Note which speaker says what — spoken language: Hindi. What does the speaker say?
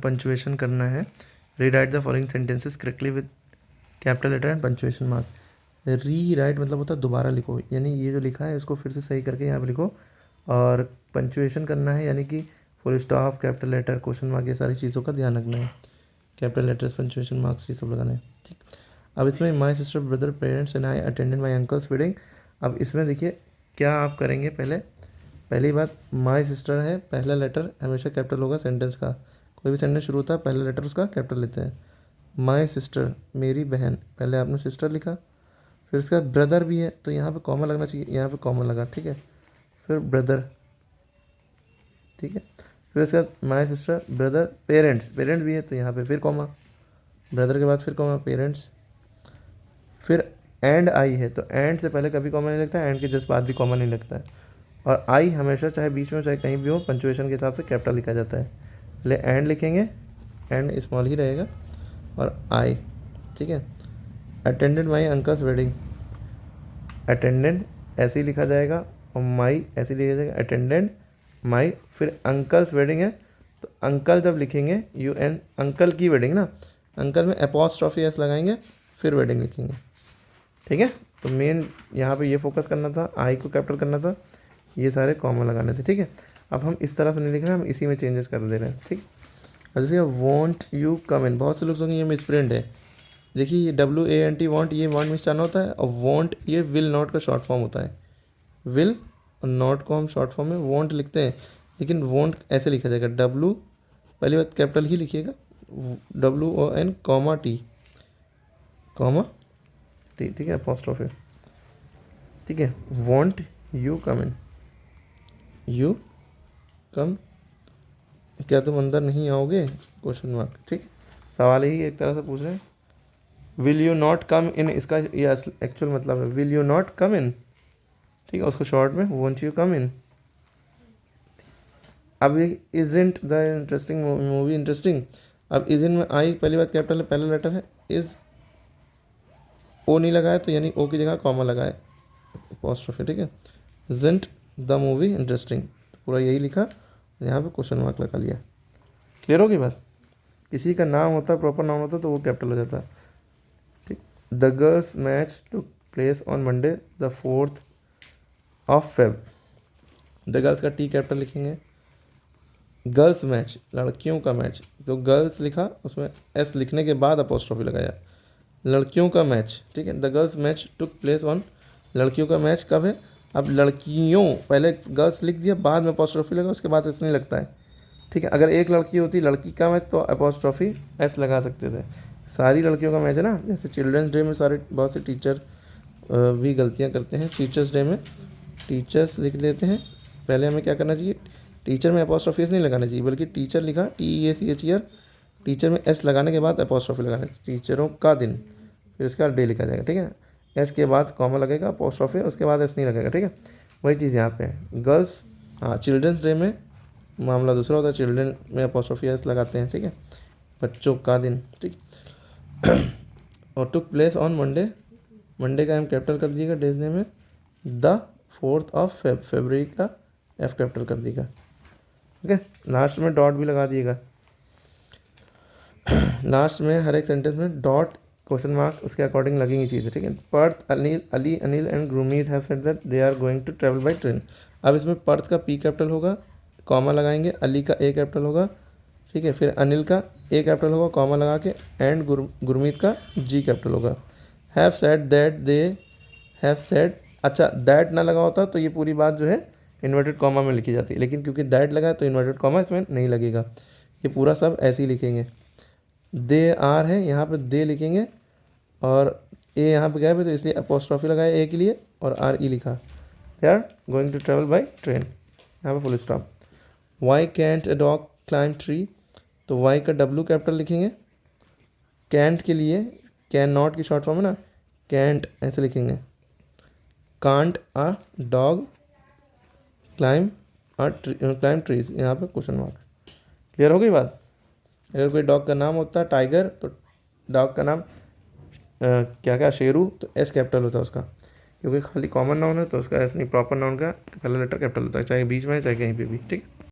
Speaker 1: पंचुएशन करना है। Rewrite the following sentences correctly with capital letter and punctuation mark. Rewrite मतलब होता है दोबारा लिखो, यानी ये जो लिखा है इसको फिर से सही करके यहाँ पे लिखो। और पंचुएशन करना है यानी कि full stop, capital letter, question mark, ये सारी चीज़ों का ध्यान रखना है। कैपिटल लेटर्स, पंचुएशन मार्क्स, ये सब लगाना है, ठीक। अब इसमें my sister, brother, parents and I attended my uncle's wedding. अब इसमें देखिए क्या आप करेंगे। पहली बात, माई सिस्टर है, पहला लेटर हमेशा कैपिटल होगा सेंटेंस का। कोई भी सेंटेंस शुरू होता है पहला लेटर उसका कैपिटल लेते हैं। माई सिस्टर, मेरी बहन, पहले आपने सिस्टर लिखा। फिर उसके बाद ब्रदर भी है तो यहाँ पे कॉमा लगना चाहिए, यहाँ पे कॉमा लगा, ठीक है। फिर ब्रदर, ठीक है। फिर उसके बाद माई सिस्टर, ब्रदर, पेरेंट्स, पेरेंट्स भी है तो यहाँ पे फिर कॉमा, ब्रदर के बाद फिर कॉमा, पेरेंट्स। फिर एंड आई है तो एंड से पहले कभी कॉमा नहीं लगता है, एंड के जस्ट बाद भी कॉमा नहीं लगता है। और आई हमेशा चाहे बीच में हो चाहे कहीं भी हो पंचुएशन के हिसाब से कैपिटल लिखा जाता है। पहले एंड लिखेंगे, एंड स्मॉल ही रहेगा, और आई, ठीक है। Attended my uncle's wedding, attendant ऐसे ही लिखा जाएगा और माई ऐसे ही लिखा जाएगा, अटेंडेंट माई। फिर अंकल्स वेडिंग है तो अंकल जब लिखेंगे UN, अंकल की वेडिंग ना, अंकल में एपॉस्ट्रॉफी एस लगाएंगे, फिर वेडिंग लिखेंगे, ठीक है। तो मेन यहाँ पे ये फोकस करना था, आई को कैपिटल करना था, ये सारे कॉमन लगाने थे, ठीक है। अब हम इस तरह से नहीं लिख रहे हैं, हम इसी में चेंजेस कर दे रहे हैं, ठीक। अब जैसे वॉन्ट यू कम इन, बहुत से लोग सोचेंगे ये मिसप्रिंट है। देखिए ये WANT वॉन्ट, ये वॉन्ट मिस्टाना होता है, और वॉन्ट ये विल नॉट का शॉर्ट फॉर्म होता है। विल और नॉट को हम शॉर्ट फॉर्म में वॉन्ट लिखते हैं, लेकिन वॉन्ट ऐसे लिखा जाएगा, W पहली बात कैपिटल ही लिखिएगा, WON कॉमा T, ठीक है, अपोस्ट्रोफी, ठीक है। Want you come in, you come, क्या तुम अंदर नहीं आओगे, क्वेश्चन मार्क, ठीक। सवाल ही एक तरह से पूछ रहे हैं। विल यू नॉट कम इन, इसका ये एक्चुअल मतलब है विल यू नॉट कम इन, ठीक है। उसको शॉर्ट में वोंट यू कम इन। अब isn't the interesting movie interesting, अब इजंट में आई पहली बात कैपिटल है, पहला लेटर है, इज ओ नहीं लगाया तो यानी ओ की जगह कॉमा लगाए, अपोस्ट्रोफी, ठीक है। इजंट द मूवी इंटरेस्टिंग, पूरा यही लिखा, यहाँ पे क्वेश्चन मार्क लगा लिया। क्लियर होगी बात। किसी का नाम होता है, प्रॉपर नाम होता है तो वो कैपिटल हो जाता है, ठीक। The girls match took place on Monday the 4th of Feb। The girls का T कैपिटल लिखेंगे। गर्ल्स मैच, लड़कियों का मैच, तो गर्ल्स लिखा उसमें S लिखने के बाद अपोस्ट्रोफी लगाया, लड़कियों का मैच, ठीक है। The girls match took place on, लड़कियों का मैच कब है। अब लड़कियों, पहले गर्ल्स लिख दिया, बाद में अपोस्ट्रोफी लगा, उसके बाद S नहीं लगता है, ठीक है। अगर एक लड़की होती लड़की का मैच तो अपोस्ट्रोफी S लगा सकते थे। सारी लड़कियों का मैच है ना, जैसे चिल्ड्रंस डे में सारे बहुत से टीचर भी गलतियाँ करते हैं। टीचर्स डे में टीचर्स लिख देते हैं, पहले हमें क्या करना चाहिए, टीचर में अपोस्ट्रोफी एस नहीं लगाना चाहिए, बल्कि टीचर लिखा TEACHER, टीचर में S लगाने के बाद अपोस्ट्रोफी लगाना चाहिए, टीचरों का दिन, फिर उसके बाद डे लिखा जाएगा, ठीक है। S के बाद कॉमा लगेगा, अपोस्ट्रोफी, उसके बाद S नहीं लगेगा, ठीक है। वही चीज़ यहाँ पे है। गर्ल्स, हाँ, चिल्ड्रंस डे में मामला दूसरा होता है, चिल्ड्रन में अपोस्ट्रोफी एस लगाते हैं, ठीक है, बच्चों का दिन, ठीक। और took place on Monday, Monday का हम कैपिटल कर दिएगा, डेज डे में द 4th of Feb, फरवरी का F कैपिटल कर दिएगा, ठीक है। लास्ट में डॉट भी लगा दिएगा, लास्ट में हर एक सेंटेंस में डॉट, क्वेश्चन मार्क, उसके अकॉर्डिंग लगेंगी चीज़ें, ठीक है। Parth, Ali, Anil and Gurmeet have said that they are going to travel by train. अब इसमें पर्थ का P कैपिटल होगा, कॉमा लगाएंगे, अली का A कैपिटल होगा, ठीक है। फिर अनिल का A कैपिटल होगा, कॉमा लगा के, एंड गुरमीत का G कैपिटल होगा। Have said that, they have said, अच्छा दैट ना लगा होता तो ये पूरी बात जो है इन्वर्टेड कॉमा में लिखी जाती है, लेकिन क्योंकि दैट लगा है तो इन्वर्टेड कॉमा इसमें नहीं लगेगा, ये पूरा सब ऐसे ही लिखेंगे। दे आर है, यहाँ पे दे लिखेंगे, और ए यहाँ पे गए पे तो इसलिए अपोस्ट्रॉफी लगाया ए के लिए, और RE लिखा, they are going to travel by train, यहाँ पे full stop. Why can't a dog climb tree, तो वाई का W कैपिटल लिखेंगे, कैंट के लिए कैन नॉट की शॉर्ट फॉर्म है ना, कैंट ऐसे लिखेंगे। Can't a dog climb trees, यहाँ पे क्वेश्चन मार्क। क्लियर हो गई बात। अगर कोई डॉग का नाम होता है टाइगर तो डॉग का नाम क्या क्या शेरू, तो S कैपिटल होता है उसका, क्योंकि खाली कॉमन नाउन है तो उसका S नहीं, प्रॉपर नाउन का पहला लेटर कैपिटल होता है, चाहे बीच में है चाहे कहीं पे भी, ठीक।